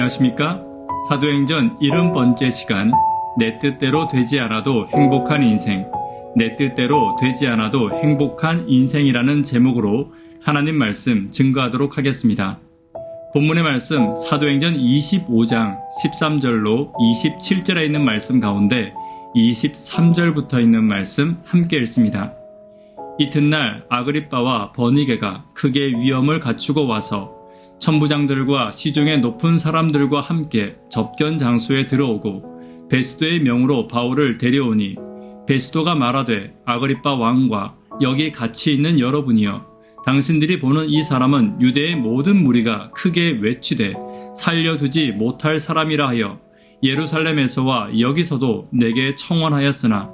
안녕하십니까? 사도행전 70번째 시간, 내 뜻대로 되지 않아도 행복한 인생, 내 뜻대로 되지 않아도 행복한 인생이라는 제목으로 하나님 말씀 증거하도록 하겠습니다. 본문의 말씀 사도행전 25장 13절로 27절에 있는 말씀 가운데 23절부터 있는 말씀 함께 읽습니다. 이튿날 아그리빠와 버니게가 크게 위엄을 갖추고 와서 천부장들과 시중의 높은 사람들과 함께 접견 장소에 들어오고 베스도의 명으로 바울을 데려오니 베스도가 말하되 아그리빠 왕과 여기 같이 있는 여러분이여 당신들이 보는 이 사람은 유대의 모든 무리가 크게 외치되 살려두지 못할 사람이라 하여 예루살렘에서와 여기서도 내게 청원하였으나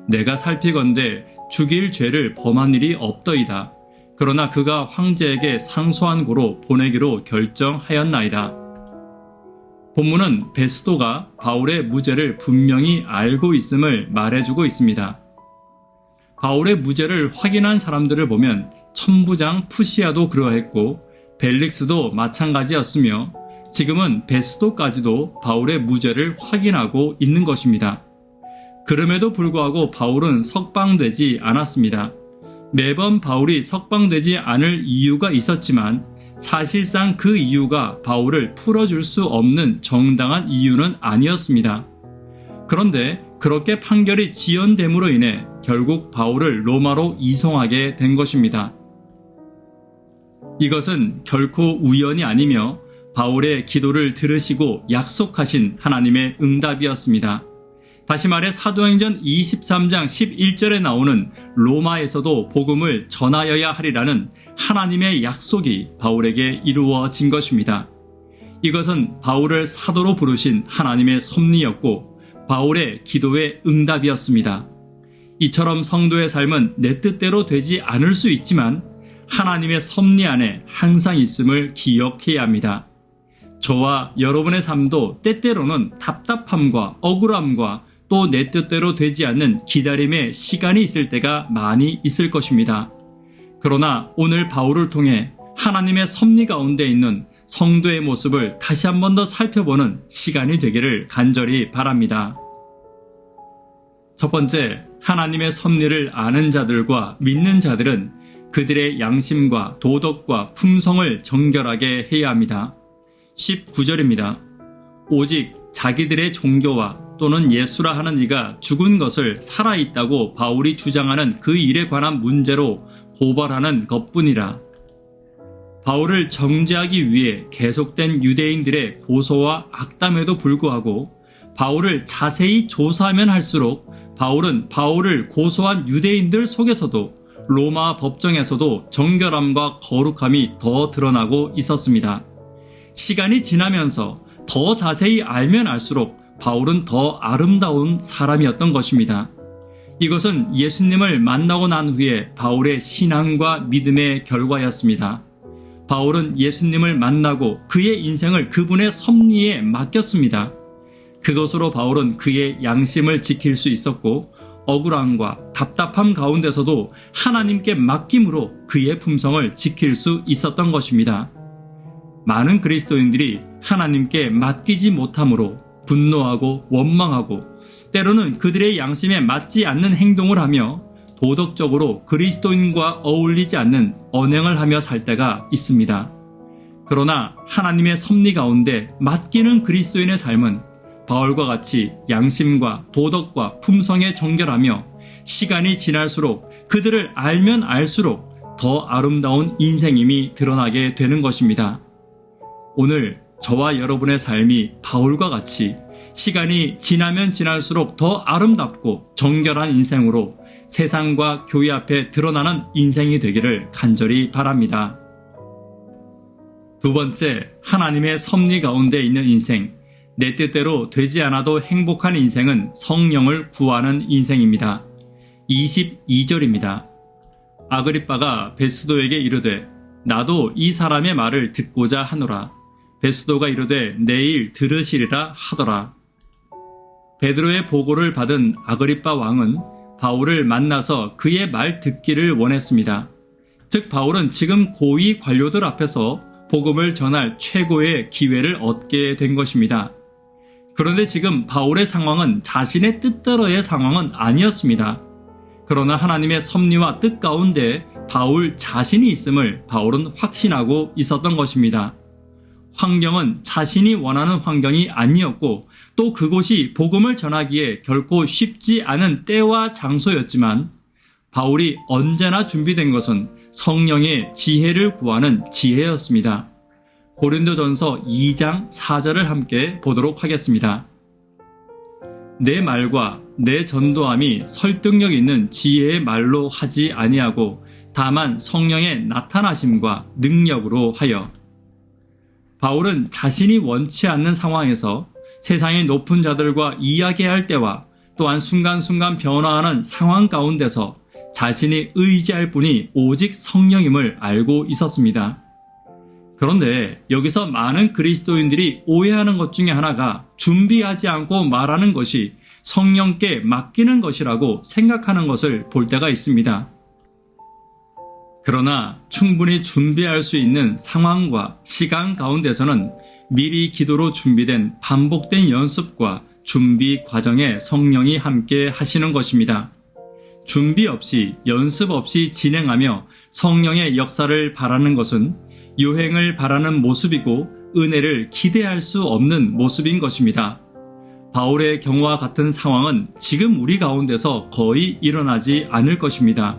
내가 살피건대 죽일 죄를 범한 일이 없더이다. 그러나 그가 황제에게 상소한 고로 보내기로 결정하였나이다. 본문은 베스도가 바울의 무죄를 분명히 알고 있음을 말해주고 있습니다. 바울의 무죄를 확인한 사람들을 보면 천부장 푸시아도 그러했고 벨릭스도 마찬가지였으며 지금은 베스도까지도 바울의 무죄를 확인하고 있는 것입니다. 그럼에도 불구하고 바울은 석방되지 않았습니다. 매번 바울이 석방되지 않을 이유가 있었지만 사실상 그 이유가 바울을 풀어줄 수 없는 정당한 이유는 아니었습니다. 그런데 그렇게 판결이 지연됨으로 인해 결국 바울을 로마로 이송하게 된 것입니다. 이것은 결코 우연이 아니며 바울의 기도를 들으시고 약속하신 하나님의 응답이었습니다. 다시 말해 사도행전 23장 11절에 나오는 로마에서도 복음을 전하여야 하리라는 하나님의 약속이 바울에게 이루어진 것입니다. 이것은 바울을 사도로 부르신 하나님의 섭리였고 바울의 기도의 응답이었습니다. 이처럼 성도의 삶은 내 뜻대로 되지 않을 수 있지만 하나님의 섭리 안에 항상 있음을 기억해야 합니다. 저와 여러분의 삶도 때때로는 답답함과 억울함과 또 내 뜻대로 되지 않는 기다림의 시간이 있을 때가 많이 있을 것입니다. 그러나 오늘 바울을 통해 하나님의 섭리 가운데 있는 성도의 모습을 다시 한 번 더 살펴보는 시간이 되기를 간절히 바랍니다. 첫 번째, 하나님의 섭리를 아는 자들과 믿는 자들은 그들의 양심과 도덕과 품성을 정결하게 해야 합니다. 19절입니다. 오직 자기들의 종교와 또는 예수라 하는 이가 죽은 것을 살아있다고 바울이 주장하는 그 일에 관한 문제로 고발하는 것뿐이라. 바울을 정죄하기 위해 계속된 유대인들의 고소와 악담에도 불구하고 바울을 자세히 조사하면 할수록 바울은 바울을 고소한 유대인들 속에서도 로마 법정에서도 정결함과 거룩함이 더 드러나고 있었습니다. 시간이 지나면서 더 자세히 알면 알수록 바울은 더 아름다운 사람이었던 것입니다. 이것은 예수님을 만나고 난 후에 바울의 신앙과 믿음의 결과였습니다. 바울은 예수님을 만나고 그의 인생을 그분의 섭리에 맡겼습니다. 그것으로 바울은 그의 양심을 지킬 수 있었고 억울함과 답답함 가운데서도 하나님께 맡김으로 그의 품성을 지킬 수 있었던 것입니다. 많은 그리스도인들이 하나님께 맡기지 못함으로 분노하고 원망하고 때로는 그들의 양심에 맞지 않는 행동을 하며 도덕적으로 그리스도인과 어울리지 않는 언행을 하며 살 때가 있습니다. 그러나 하나님의 섭리 가운데 맡기는 그리스도인의 삶은 바울과 같이 양심과 도덕과 품성에 정결하며 시간이 지날수록 그들을 알면 알수록 더 아름다운 인생임이 드러나게 되는 것입니다. 오늘 저와 여러분의 삶이 바울과 같이 시간이 지나면 지날수록 더 아름답고 정결한 인생으로 세상과 교회 앞에 드러나는 인생이 되기를 간절히 바랍니다. 두 번째, 하나님의 섭리 가운데 있는 인생, 내 뜻대로 되지 않아도 행복한 인생은 성령을 구하는 인생입니다. 22절입니다. 아그리빠가 베스도에게 이르되 나도 이 사람의 말을 듣고자 하노라. 베스도가 이르되 내일 들으시리라 하더라. 베드로의 보고를 받은 아그리빠 왕은 바울을 만나서 그의 말 듣기를 원했습니다. 즉 바울은 지금 고위 관료들 앞에서 복음을 전할 최고의 기회를 얻게 된 것입니다. 그런데 지금 바울의 상황은 자신의 뜻대로의 상황은 아니었습니다. 그러나 하나님의 섭리와 뜻 가운데 바울 자신이 있음을 바울은 확신하고 있었던 것입니다. 환경은 자신이 원하는 환경이 아니었고 또 그곳이 복음을 전하기에 결코 쉽지 않은 때와 장소였지만 바울이 언제나 준비된 것은 성령의 지혜를 구하는 지혜였습니다. 고린도전서 2장 4절을 함께 보도록 하겠습니다. 내 말과 내 전도함이 설득력 있는 지혜의 말로 하지 아니하고 다만 성령의 나타나심과 능력으로 하여. 바울은 자신이 원치 않는 상황에서 세상의 높은 자들과 이야기할 때와 또한 순간순간 변화하는 상황 가운데서 자신이 의지할 분이 오직 성령임을 알고 있었습니다. 그런데 여기서 많은 그리스도인들이 오해하는 것 중에 하나가 준비하지 않고 말하는 것이 성령께 맡기는 것이라고 생각하는 것을 볼 때가 있습니다. 그러나 충분히 준비할 수 있는 상황과 시간 가운데서는 미리 기도로 준비된 반복된 연습과 준비 과정에 성령이 함께 하시는 것입니다. 준비 없이 연습 없이 진행하며 성령의 역사를 바라는 것은 유행을 바라는 모습이고 은혜를 기대할 수 없는 모습인 것입니다. 바울의 경우와 같은 상황은 지금 우리 가운데서 거의 일어나지 않을 것입니다.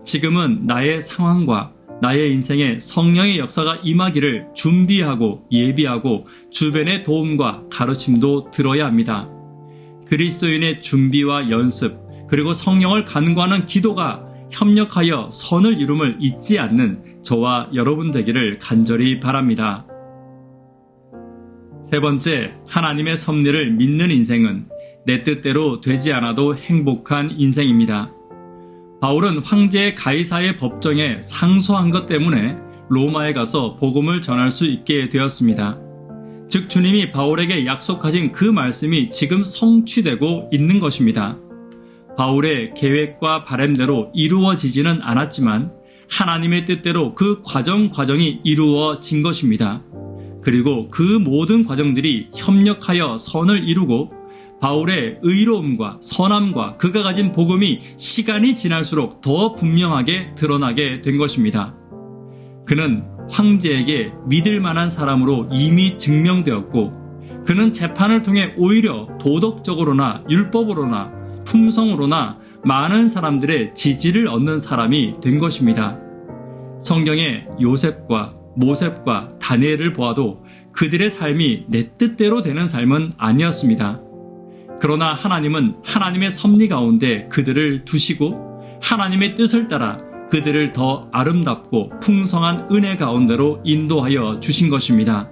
지금은 나의 상황과 나의 인생에 성령의 역사가 임하기를 준비하고 예비하고 주변의 도움과 가르침도 들어야 합니다. 그리스도인의 준비와 연습 그리고 성령을 간구하는 기도가 협력하여 선을 이룸을 잊지 않는 저와 여러분 되기를 간절히 바랍니다. 세 번째, 하나님의 섭리를 믿는 인생은 내 뜻대로 되지 않아도 행복한 인생입니다. 바울은 황제 가이사의 법정에 상소한 것 때문에 로마에 가서 복음을 전할 수 있게 되었습니다. 즉 주님이 바울에게 약속하신 그 말씀이 지금 성취되고 있는 것입니다. 바울의 계획과 바람대로 이루어지지는 않았지만 하나님의 뜻대로 그 과정이 이루어진 것입니다. 그리고 그 모든 과정들이 협력하여 선을 이루고 바울의 의로움과 선함과 그가 가진 복음이 시간이 지날수록 더 분명하게 드러나게 된 것입니다. 그는 황제에게 믿을 만한 사람으로 이미 증명되었고 그는 재판을 통해 오히려 도덕적으로나 율법으로나 품성으로나 많은 사람들의 지지를 얻는 사람이 된 것입니다. 성경의 요셉과 모셉과 다니엘을 보아도 그들의 삶이 내 뜻대로 되는 삶은 아니었습니다. 그러나 하나님은 하나님의 섭리 가운데 그들을 두시고 하나님의 뜻을 따라 그들을 더 아름답고 풍성한 은혜 가운데로 인도하여 주신 것입니다.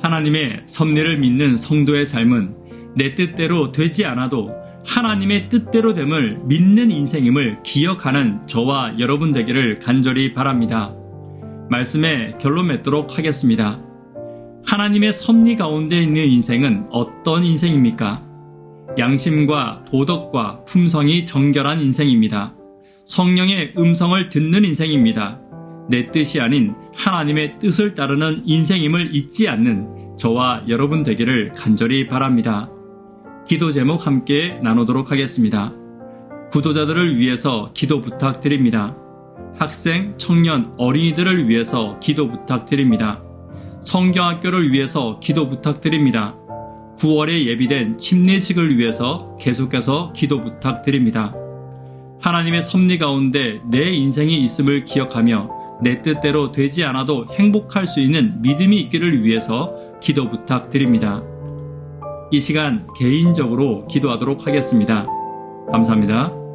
하나님의 섭리를 믿는 성도의 삶은 내 뜻대로 되지 않아도 하나님의 뜻대로 됨을 믿는 인생임을 기억하는 저와 여러분 되기를 간절히 바랍니다. 말씀에 결론 맺도록 하겠습니다. 하나님의 섭리 가운데 있는 인생은 어떤 인생입니까? 양심과 도덕과 품성이 정결한 인생입니다. 성령의 음성을 듣는 인생입니다. 내 뜻이 아닌 하나님의 뜻을 따르는 인생임을 잊지 않는 저와 여러분 되기를 간절히 바랍니다. 기도 제목 함께 나누도록 하겠습니다. 구도자들을 위해서 기도 부탁드립니다. 학생, 청년, 어린이들을 위해서 기도 부탁드립니다. 성경학교를 위해서 기도 부탁드립니다. 9월에 예비된 침례식을 위해서 계속해서 기도 부탁드립니다. 하나님의 섭리 가운데 내 인생이 있음을 기억하며 내 뜻대로 되지 않아도 행복할 수 있는 믿음이 있기를 위해서 기도 부탁드립니다. 이 시간 개인적으로 기도하도록 하겠습니다. 감사합니다.